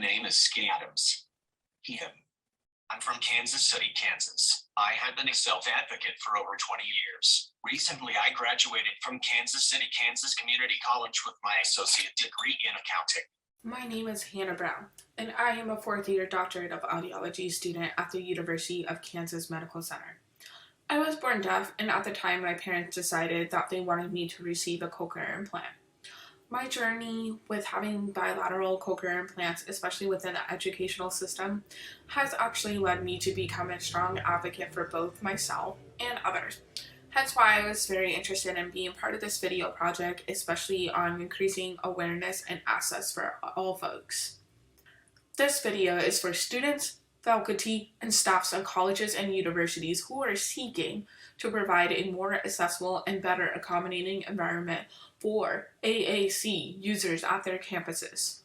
name is Ski Adams. Him. I'm from Kansas City, Kansas. I have been a self-advocate for over 20 years. Recently, I graduated from Kansas City, Kansas Community College with my associate degree in accounting. My name is Hannah Brown, and I am a fourth-year doctorate of audiology student at the University of Kansas Medical Center. I was born deaf, and at the time my parents decided that they wanted me to receive a cochlear implant. My journey with having bilateral cochlear implants, especially within the educational system, has actually led me to become a strong advocate for both myself and others. Hence why I was very interested in being part of this video project, especially on increasing awareness and access for all folks. This video is for students, faculty, and staffs in colleges and universities who are seeking to provide a more accessible and better accommodating environment for AAC users at their campuses.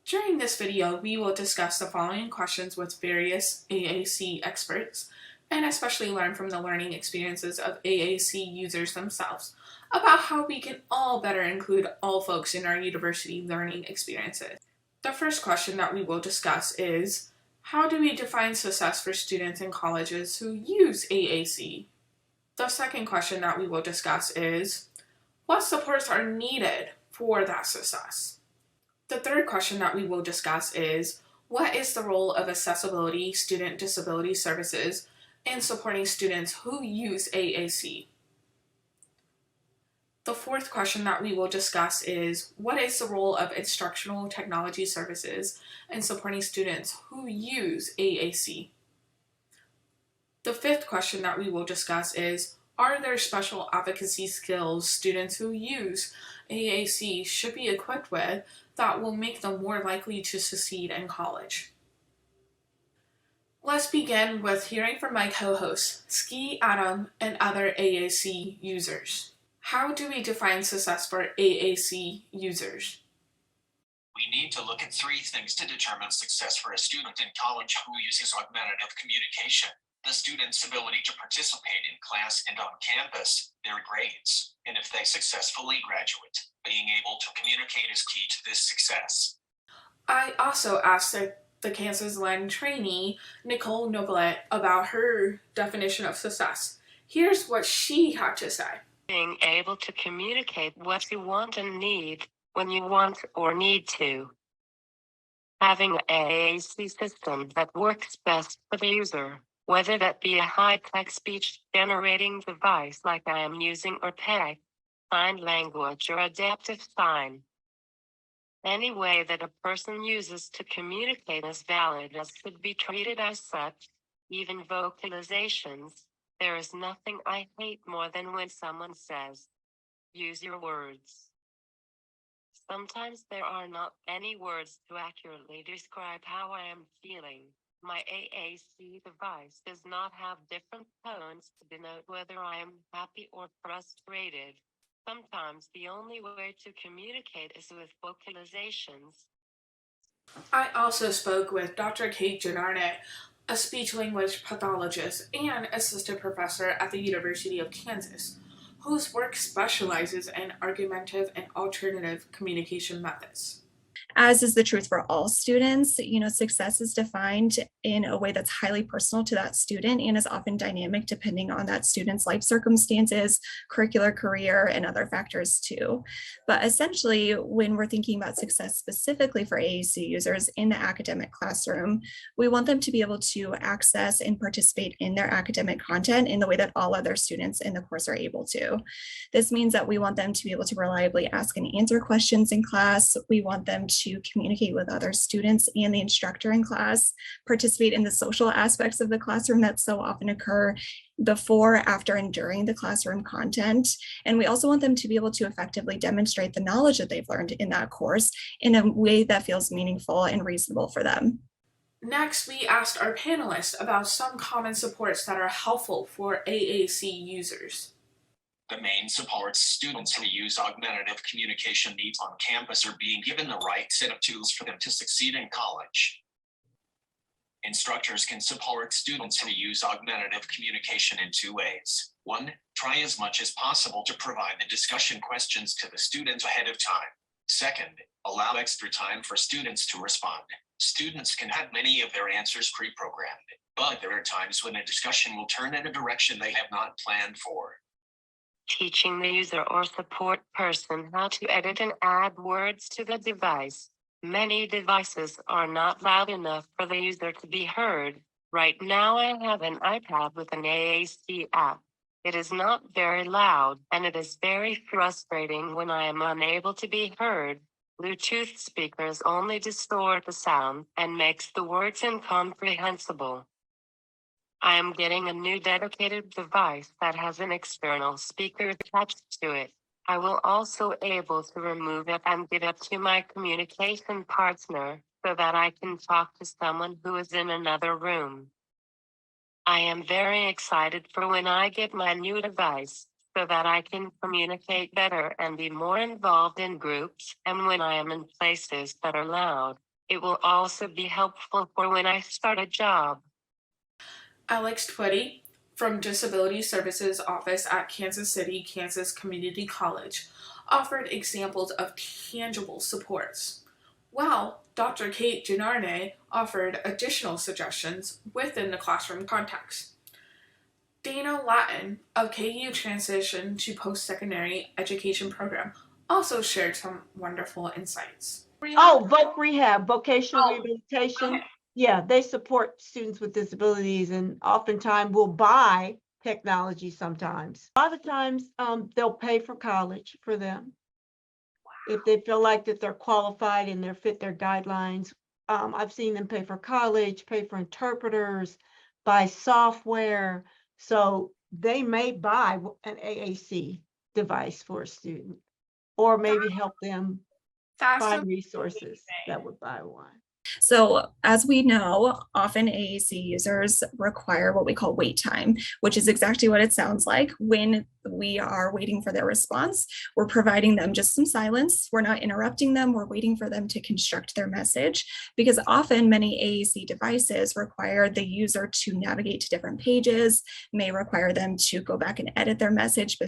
During this video, we will discuss the following questions with various AAC experts, and especially learn from the learning experiences of AAC users themselves about how we can all better include all folks in our university learning experiences. The first question that we will discuss is, how do we define success for students in colleges who use AAC? The second question that we will discuss is, what supports are needed for that success? The third question that we will discuss is, what is the role of accessibility student disability services in supporting students who use AAC? The fourth question that we will discuss is, what is the role of instructional technology services in supporting students who use AAC? The fifth question that we will discuss is, are there special advocacy skills students who use AAC should be equipped with that will make them more likely to succeed in college? Let's begin with hearing from my co-hosts, Ski Adam and other AAC users. How do we define success for AAC users? We need to look at three things to determine success for a student in college who uses augmentative communication: the student's ability to participate in class and on campus, their grades, and if they successfully graduate, being able to communicate is key to this success. I also asked the Kansas Len trainee, Nicole Novelet, about her definition of success. Here's what she had to say. Being able to communicate what you want and need when you want or need to. Having an AAC system that works best for the user, whether that be a high-tech speech-generating device like I am using or text, sign language or adaptive sign. Any way that a person uses to communicate is valid and should be treated as such, even vocalizations. There is nothing I hate more than when someone says, "Use your words." Sometimes there are not any words to accurately describe how I am feeling. My AAC device does not have different tones to denote whether I am happy or frustrated. Sometimes the only way to communicate is with vocalizations. I also spoke with Dr. Kate Gennarnet, a speech-language pathologist and assistant professor at the University of Kansas, whose work specializes in argumentative and alternative communication methods. As is the truth for all students, success is defined in a way that's highly personal to that student and is often dynamic depending on that student's life circumstances, curricular career, and other factors too. But essentially, when we're thinking about success specifically for AAC users in the academic classroom, we want them to be able to access and participate in their academic content in the way that all other students in the course are able to. This means that we want them to be able to reliably ask and answer questions in class. We want them to communicate with other students and the instructor in class, participate in the social aspects of the classroom that so often occur before, after, and during the classroom content. And we also want them to be able to effectively demonstrate the knowledge that they've learned in that course in a way that feels meaningful and reasonable for them. Next, we asked our panelists about some common supports that are helpful for AAC users. The main supports students who use augmentative communication needs on campus are being given the right set of tools for them to succeed in college. Instructors can support students who use augmentative communication in two ways. One, try as much as possible to provide the discussion questions to the students ahead of time. Second, allow extra time for students to respond. Students can have many of their answers pre-programmed, but there are times when a discussion will turn in a direction they have not planned for. Teaching the user or support person how to edit and add words to the device. Many devices are not loud enough for the user to be heard. Right now I have an iPad with an AAC app. It is not very loud, and it is very frustrating when I am unable to be heard. Bluetooth speakers only distort the sound and makes the words incomprehensible. I am getting a new dedicated device that has an external speaker attached to it. I will also able to remove it and give it to my communication partner so that I can talk to someone who is in another room. I am very excited for when I get my new device so that I can communicate better and be more involved in groups, and when I am in places that are loud. It will also be helpful for when I start a job. Alex Twitty from Disability Services Office at Kansas City, Kansas Community College offered examples of tangible supports, while Dr. Kate Gennarne offered additional suggestions within the classroom context. Dana Latin of KU Transition to Post-Secondary Education Program also shared some wonderful insights. Oh, voc rehab, vocational Oh, rehabilitation. okay. Yeah, they support students with disabilities and oftentimes will buy technology sometimes. A lot of times, they'll pay for college for them. If they feel like that they're qualified and they're fit their guidelines. I've seen them pay for college, pay for interpreters, buy software. So they may buy an AAC device for a student, or maybe help them That's find amazing. resources that would buy one. So as we know, often AAC users require what we call wait time, which is exactly what it sounds like. When we are waiting for their response, we're providing them just some silence. We're not interrupting them. We're waiting for them to construct their message, because often many AAC devices require the user to navigate to different pages, may require them to go back and edit their message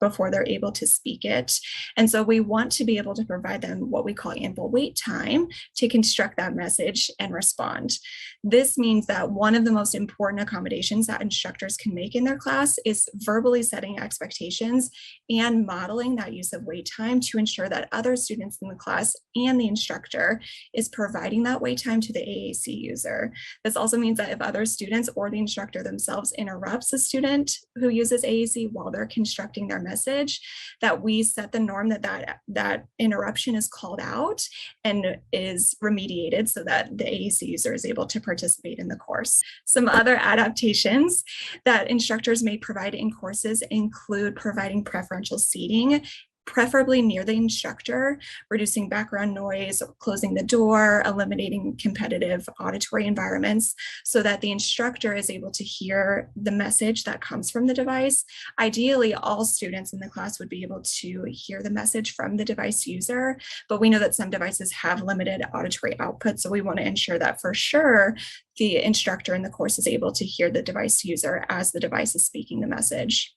before they're able to speak it. And so we want to be able to provide them what we call ample wait time to construct that message and respond. This means that one of the most important accommodations that instructors can make in their class is verbally setting expectations and modeling that use of wait time to ensure that other students in the class and the instructor is providing that wait time to the AAC user. This also means that if other students or the instructor themselves interrupts a student who uses AAC while they're constructing their message, that we set the norm that interruption is called out and is remediated so that the AAC user is able to participate in the course. Some other adaptations that instructors may provide in courses include providing preferential seating, preferably near the instructor, reducing background noise, closing the door, eliminating competitive auditory environments so that the instructor is able to hear the message that comes from the device. Ideally, all students in the class would be able to hear the message from the device user, but we know that some devices have limited auditory output, so we want to ensure that for sure the instructor in the course is able to hear the device user as the device is speaking the message.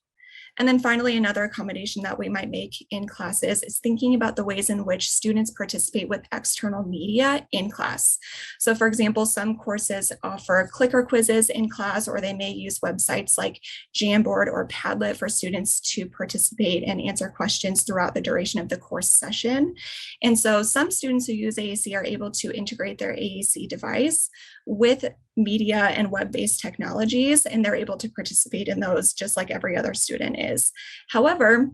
And then finally, another accommodation that we might make in classes is thinking about the ways in which students participate with external media in class. So for example, some courses offer clicker quizzes in class, or they may use websites like Jamboard or Padlet for students to participate and answer questions throughout the duration of the course session. And so some students who use AAC are able to integrate their AAC device with media and web-based technologies, and they're able to participate in those just like every other student is. However,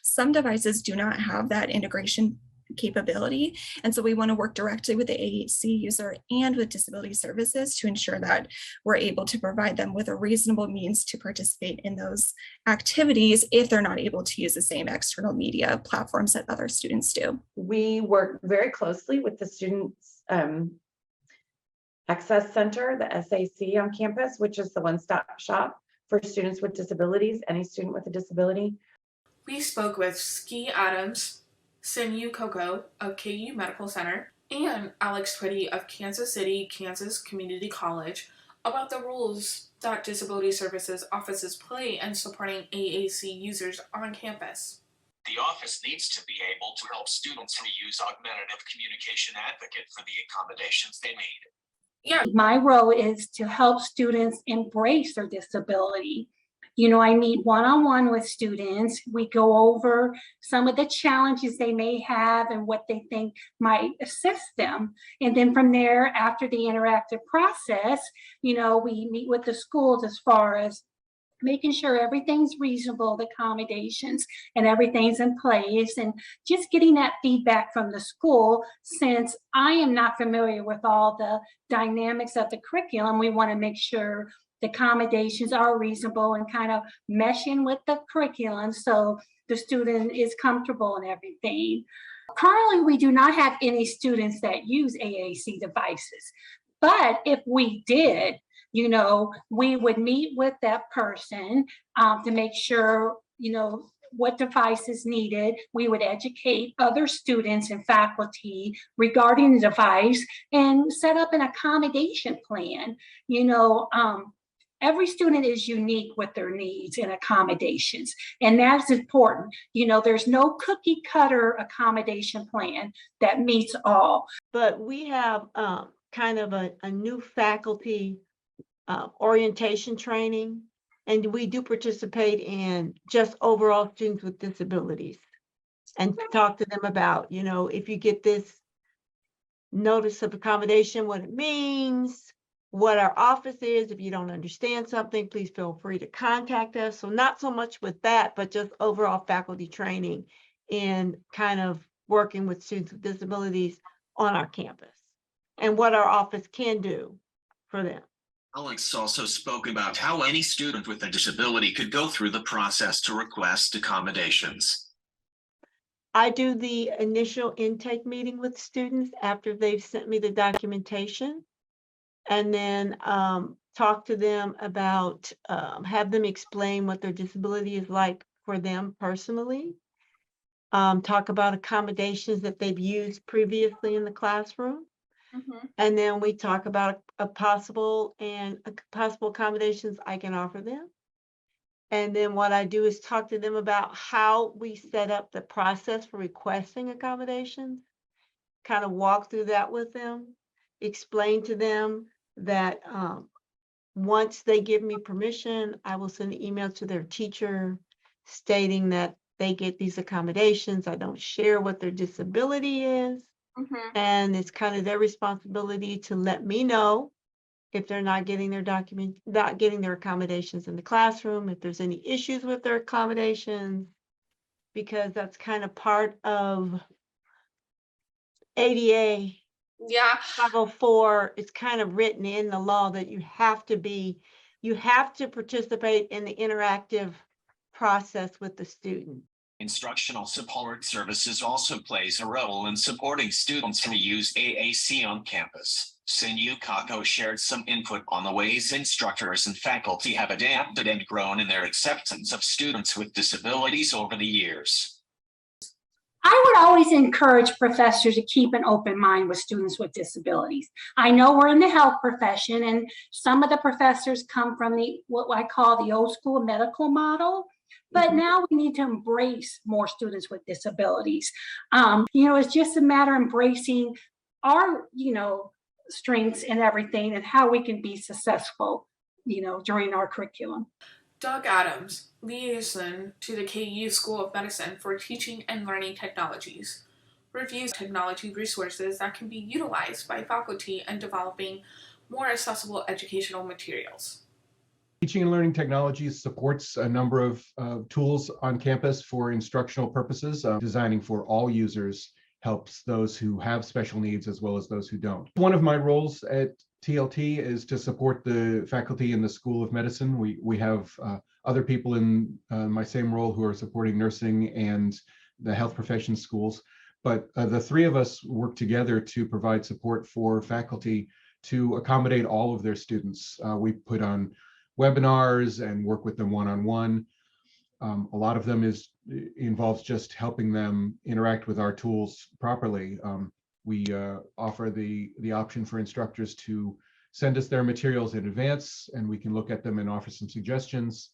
some devices do not have that integration capability, and so we want to work directly with the AAC user and with disability services to ensure that we're able to provide them with a reasonable means to participate in those activities if they're not able to use the same external media platforms that other students do. We work very closely with the Students Access Center, the SAC on campus, which is the one-stop shop for students with disabilities, any student with a disability. We spoke with Ski Adams, Sinyu Coco of KU Medical Center, and Alex Twitty of Kansas City, Kansas Community College about the roles that disability services offices play in supporting AAC users on campus. The office needs to be able to help students who use augmentative communication advocate for the accommodations they need. Yeah, My role is to help students embrace their disability. You know, I meet one-on-one with students. We go over some of the challenges they may have and what they think might assist them. And then from there, after the interactive process, you know, we meet with the schools as far as making sure everything's reasonable, the accommodations and everything's in place, and just getting that feedback from the school. Since I am not familiar with all the dynamics of the curriculum, we want to make sure the accommodations are reasonable and kind of meshing with the curriculum so the student is comfortable and everything. Currently, we do not have any students that use AAC devices, but if we did, you know, we would meet with that person to make sure, you know, what device is needed. We would educate other students and faculty regarding the device and set up an accommodation plan. You know, every student is unique with their needs and accommodations, and that's important. You know, there's no cookie cutter accommodation plan that meets all. But we have kind of a new faculty orientation training, and we do participate in just overall students with disabilities and talk to them about, you know, if you get this notice of accommodation, what it means, what our office is. If you don't understand something, please feel free to contact us. So not so much with that, but just overall faculty training in kind of working with students with disabilities on our campus and what our office can do for them. Alex also spoke about how any student with a disability could go through the process to request accommodations. I do the initial intake meeting with students after they've sent me the documentation, and then talk to them about, have them explain what their disability is like for them personally. Talk about accommodations that they've used previously in the classroom. And then we talk about a possible accommodations I can offer them. And then what I do is talk to them about how we set up the process for requesting accommodations, kind of walk through that with them, explain to them that once they give me permission, I will send an email to their teacher stating that they get these accommodations. I don't share what their disability is. And it's kind of their responsibility to let me know if they're not getting their accommodations in the classroom, if there's any issues with their accommodations, because that's kind of part of ADA. yeah. 504, it's kind of written in the law that you have to participate in the interactive process with the student. Instructional support services also plays a role in supporting students who use AAC on campus. Sinyu Kako shared some input on the ways instructors and faculty have adapted and grown in their acceptance of students with disabilities over the years. I would always encourage professors to keep an open mind with students with disabilities. I know we're in the health profession, and some of the professors come from what I call the old school medical model. But now we need to embrace more students with disabilities. You know, it's just a matter of embracing our, you know, strengths and everything and how we can be successful, you know, during our curriculum. Doug Adams, liaison to the KU School of Medicine for Teaching and Learning Technologies, reviews technology resources that can be utilized by faculty in developing more accessible educational materials. Teaching and Learning Technologies supports a number of tools on campus for instructional purposes. Designing for all users helps those who have special needs as well as those who don't. One of my roles at TLT is to support the faculty in the School of Medicine. We have other people in my same role who are supporting nursing and the health profession schools. But the three of us work together to provide support for faculty to accommodate all of their students. We put on webinars and work with them one-on-one. A lot of them involves just helping them interact with our tools properly. We offer the option for instructors to send us their materials in advance, and we can look at them and offer some suggestions.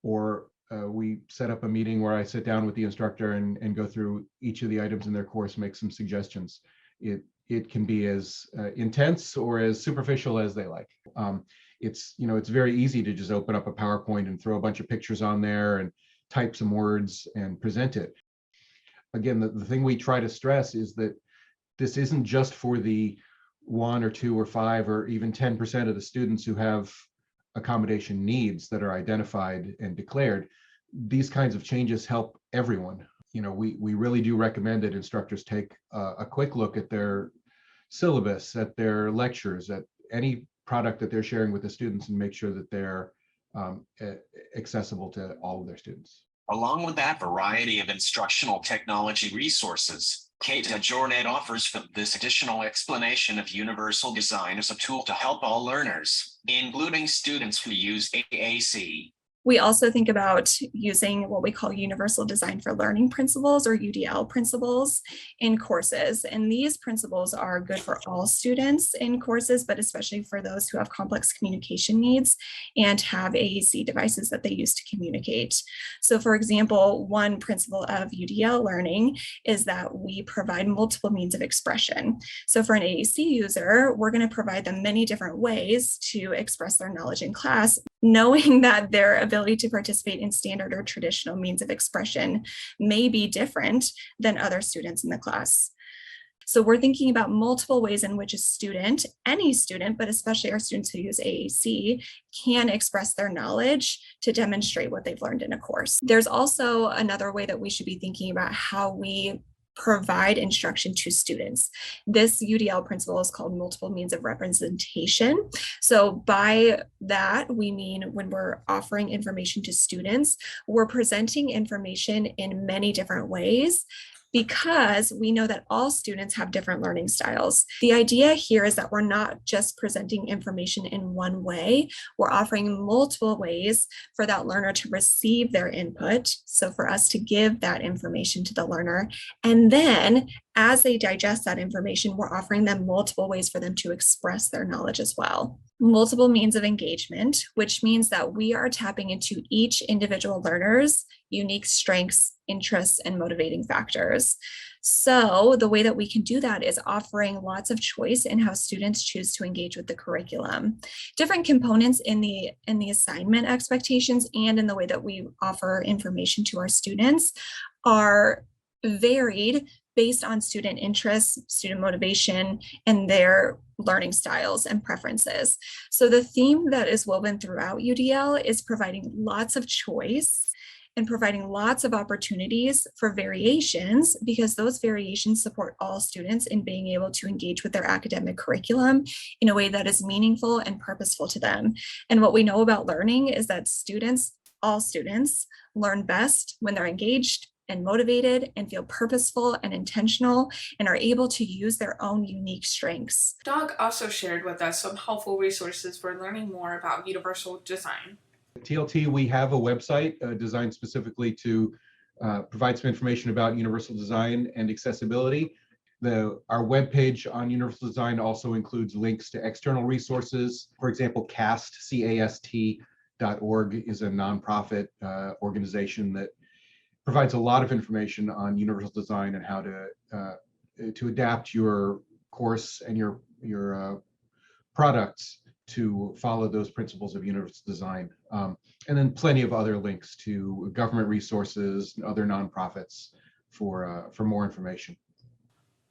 Or we set up a meeting where I sit down with the instructor and go through each of the items in their course, make some suggestions. It can be as intense or as superficial as they like. It's very easy to just open up a PowerPoint and throw a bunch of pictures on there and type some words and present it. Again, the thing we try to stress is that this isn't just for the 1 or 2 or 5 or even 10% of the students who have accommodation needs that are identified and declared. These kinds of changes help everyone. We really do recommend that instructors take a quick look at their syllabus, at their lectures, at any product that they're sharing with the students, and make sure that they're accessible to all of their students. Along with that variety of instructional technology resources, KUCDD offers this additional explanation of universal design as a tool to help all learners, including students who use AAC. We also think about using what we call universal design for learning principles, or UDL principles, in courses. And these principles are good for all students in courses, but especially for those who have complex communication needs and have AAC devices that they use to communicate. So for example, one principle of UDL learning is that we provide multiple means of expression. So for an AAC user, we're going to provide them many different ways to express their knowledge in class, knowing that their ability to participate in standard or traditional means of expression may be different than other students in the class. So we're thinking about multiple ways in which a student, any student, but especially our students who use AAC, can express their knowledge to demonstrate what they've learned in a course. There's also another way that we should be thinking about how we provide instruction to students. This UDL principle is called multiple means of representation. So by that, we mean when we're offering information to students, we're presenting information in many different ways, because we know that all students have different learning styles. The idea here is that we're not just presenting information in one way, we're offering multiple ways for that learner to receive their input. So for us to give that information to the learner, and then as they digest that information, we're offering them multiple ways for them to express their knowledge as well. Multiple means of engagement, which means that we are tapping into each individual learner's unique strengths, interests, and motivating factors. So the way that we can do that is offering lots of choice in how students choose to engage with the curriculum. Different components in the assignment expectations and in the way that we offer information to our students are varied based on student interests, student motivation, and their learning styles and preferences. So the theme that is woven throughout UDL is providing lots of choice and providing lots of opportunities for variations, because those variations support all students in being able to engage with their academic curriculum in a way that is meaningful and purposeful to them. And what we know about learning is that students, all students, learn best when they're engaged and motivated and feel purposeful and intentional and are able to use their own unique strengths. Doug also shared with us some helpful resources for learning more about universal design. At TLT, we have a website designed specifically to provide some information about universal design and accessibility. Our webpage on universal design also includes links to external resources. For example, CAST.org is a nonprofit organization that provides a lot of information on universal design and how to adapt your course and your products to follow those principles of universal design. And then plenty of other links to government resources and other nonprofits for more information.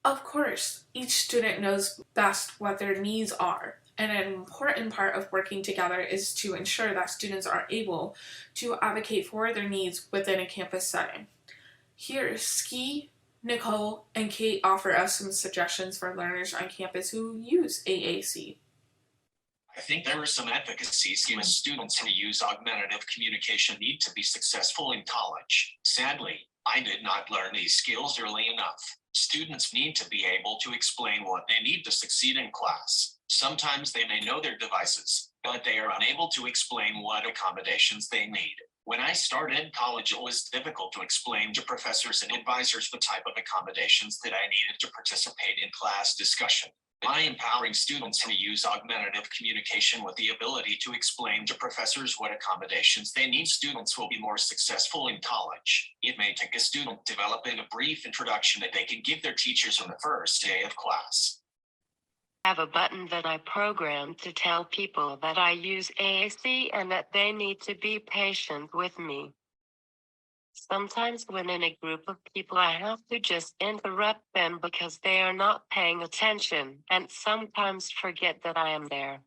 Of course, each student knows best what their needs are, and an important part of working together is to ensure that students are able to advocate for their needs within a campus setting. Here, Ski, Nicole, and Kate offer us some suggestions for learners on campus who use AAC. I think there are some advocacy schemes students who use augmentative communication need to be successful in college. Sadly, I did not learn these skills early enough. Students need to be able to explain what they need to succeed in class. Sometimes they may know their devices, but they are unable to explain what accommodations they need. When I started college, it was difficult to explain to professors and advisors the type of accommodations that I needed to participate in class discussion. By empowering students to use augmentative communication with the ability to explain to professors what accommodations they need, students will be more successful in college. It may take a student developing a brief introduction that they can give their teachers on the first day of class. I have a button that I programmed to tell people that I use AAC and that they need to be patient with me. Sometimes when in a group of people, I have to just interrupt them because they are not paying attention and sometimes forget that I am there.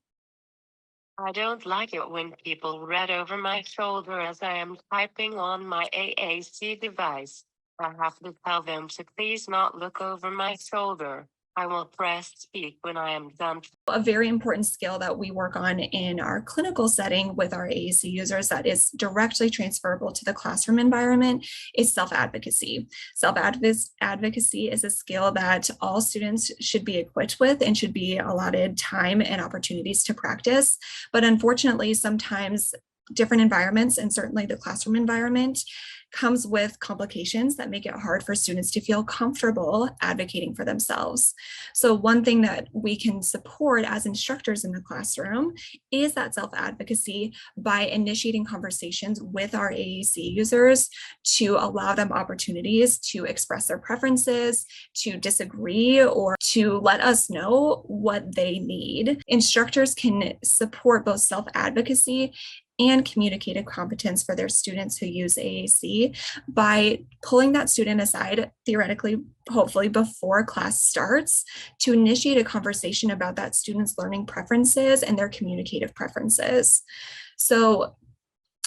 I don't like it when people read over my shoulder as I am typing on my AAC device. I have to tell them to please not look over my shoulder. I will press speak when I am done. A very important skill that we work on in our clinical setting with our AAC users that is directly transferable to the classroom environment is self-advocacy. Self-advocacy is a skill that all students should be equipped with and should be allotted time and opportunities to practice. But unfortunately, sometimes different environments, and certainly the classroom environment, comes with complications that make it hard for students to feel comfortable advocating for themselves. So one thing that we can support as instructors in the classroom is that self-advocacy by initiating conversations with our AAC users to allow them opportunities to express their preferences, to disagree, or to let us know what they need. Instructors can support both self-advocacy and communicative competence for their students who use AAC by pulling that student aside, theoretically, hopefully before class starts, to initiate a conversation about that student's learning preferences and their communicative preferences. So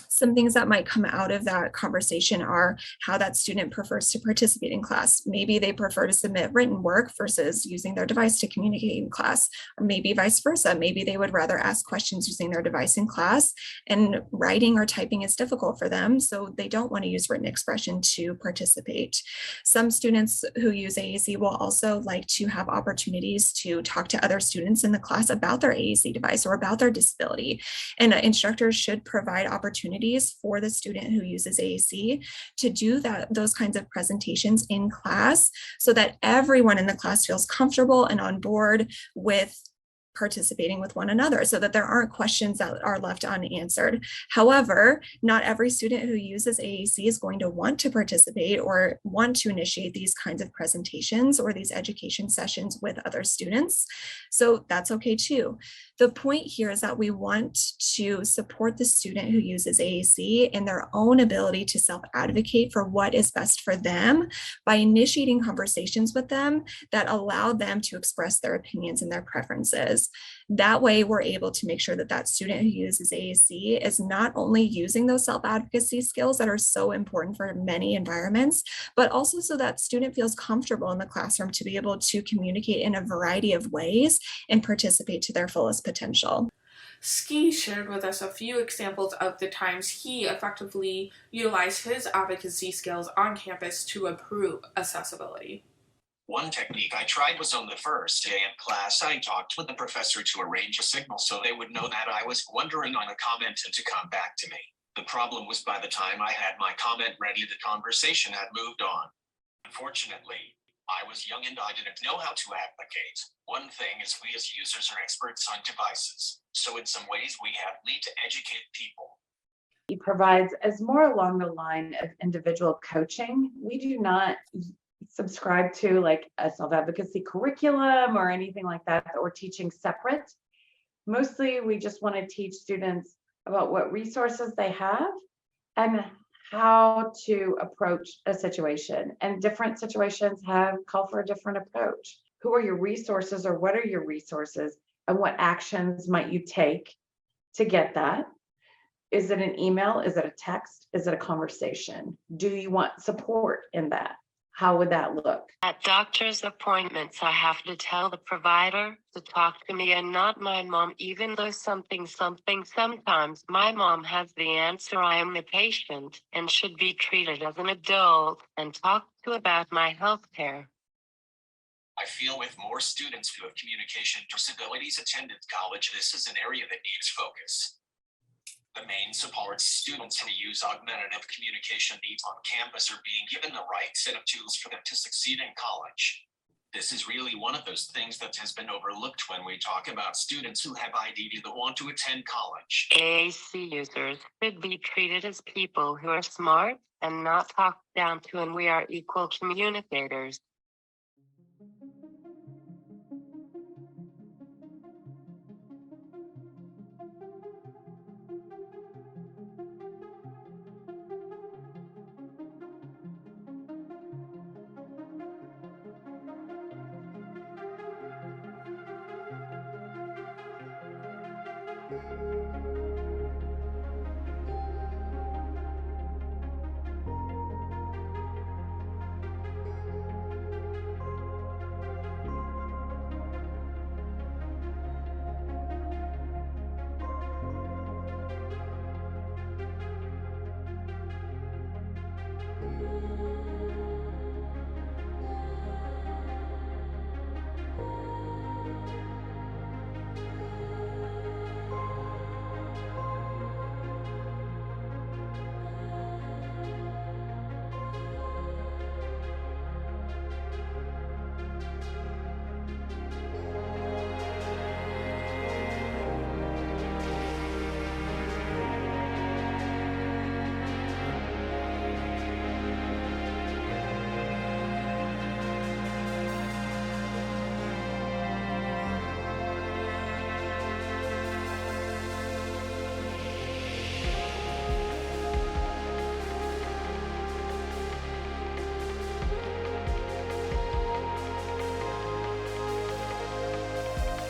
some things that might come out of that conversation are how that student prefers to participate in class. Maybe they prefer to submit written work versus using their device to communicate in class, or maybe vice versa. Maybe they would rather ask questions using their device in class, and writing or typing is difficult for them, so they don't want to use written expression to participate. Some students who use AAC will also like to have opportunities to talk to other students in the class about their AAC device or about their disability. And instructors should provide opportunities for the student who uses AAC to do those kinds of presentations in class so that everyone in the class feels comfortable and on board with participating with one another, so that there aren't questions that are left unanswered. However, not every student who uses AAC is going to want to participate or want to initiate these kinds of presentations or these education sessions with other students. So that's okay too. The point here is that we want to support the student who uses AAC in their own ability to self-advocate for what is best for them by initiating conversations with them that allow them to express their opinions and their preferences. That way, we're able to make sure that that student who uses AAC is not only using those self-advocacy skills that are so important for many environments, but also so that student feels comfortable in the classroom to be able to communicate in a variety of ways and participate to their fullest potential. Ski shared with us a few examples of the times he effectively utilized his advocacy skills on campus to improve accessibility. One technique I tried was on the first day of class, I talked with the professor to arrange a signal so they would know that I was wondering on a comment and to come back to me. The problem was by the time I had my comment ready, the conversation had moved on. Unfortunately, I was young and I didn't know how to advocate. One thing is we as users are experts on devices, so in some ways we need to educate people. He provides as more along the line of individual coaching. We do not subscribe to like a self-advocacy curriculum or anything like that, or teaching separate. Mostly we just want to teach students about what resources they have and how to approach a situation. And different situations call for a different approach. Who are your resources, or what are your resources, and what actions might you take to get that? Is it an email? Is it a text? Is it a conversation? Do you want support in that? How would that look? At doctor's appointments, I have to tell the provider to talk to me and not my mom, even though sometimes my mom has the answer. I am the patient and should be treated as an adult and talked to about my health care. I feel with more students who have communication disabilities attended college, this is an area that needs focus. The main supports students who use augmentative communication needs on campus are being given the right set of tools for them to succeed in college. This is really one of those things that has been overlooked when we talk about students who have IDD that want to attend college. AAC users should be treated as people who are smart and not talked down to, and we are equal communicators.